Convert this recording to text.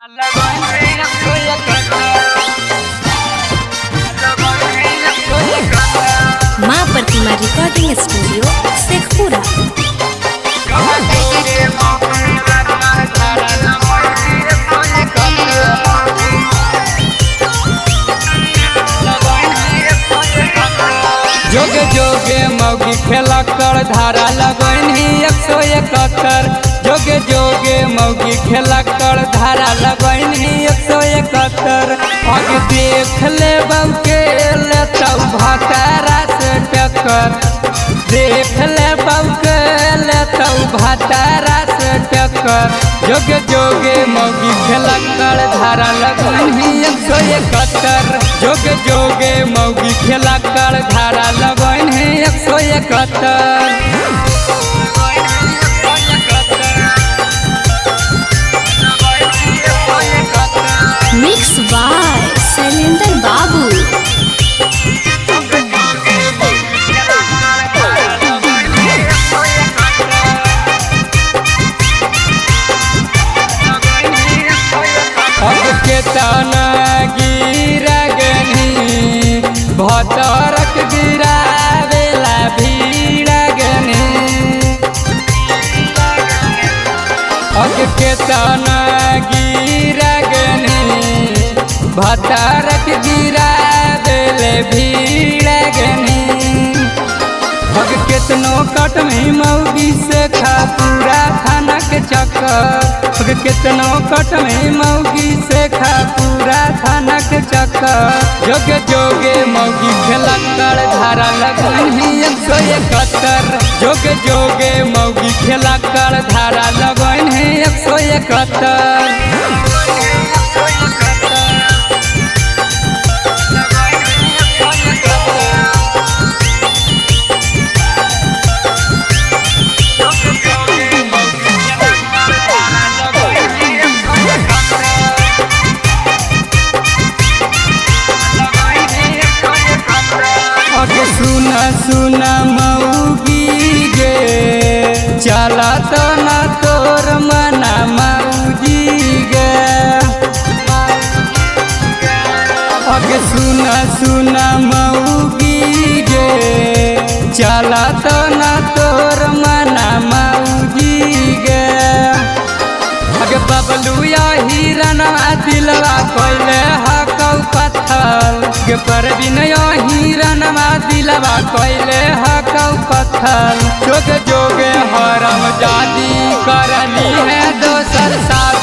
माँ प्रतिमा recording studio Sheikhpura. जोगे जोगे मौगी खेला कर धारा लगनी 171। जोगे जोगे मौगी खेला कर धारा लगनी 171। अग देख ले बउके लेता भातारा से टक्कर। देख ले बउके लेता भातारा से टक्कर। जोगे जोगे मौगी खेला कर धारा लगनी 171। जोगे जोगे मौगी खेला कर धारा लगनी 171। मिक्स बाय शैलेंद्र बाबू। के तना गिरगनी भतरक गिरावेला भीड़गनी। के तना गिरगनी भतरक गिरावेले भीड़गनी। केतनो कट में मौगी से खा पूरा थाना के चक्कर। केतनो कट में मौगी से खा पूरा थाना के चक्कर। जोगे जोगे मौगी खेला कर धारा लगनी 171। जोगे जोगे मौगी खेला कर धारा लगनी 171। सुना सुना मौगी गे चला तो न तोर मना मौगी गे। अगे सुना सुना मौगी गे चला तो न तोर मना मौगी गे। अगे बबलू या हिरना दिलवा कोइले हकौ पत्थर। गे परवीन या हिरनवा दिलवा कोइले हकौ पत्थर। जोगे जोगे हरम जादी करली है दोसर साथ।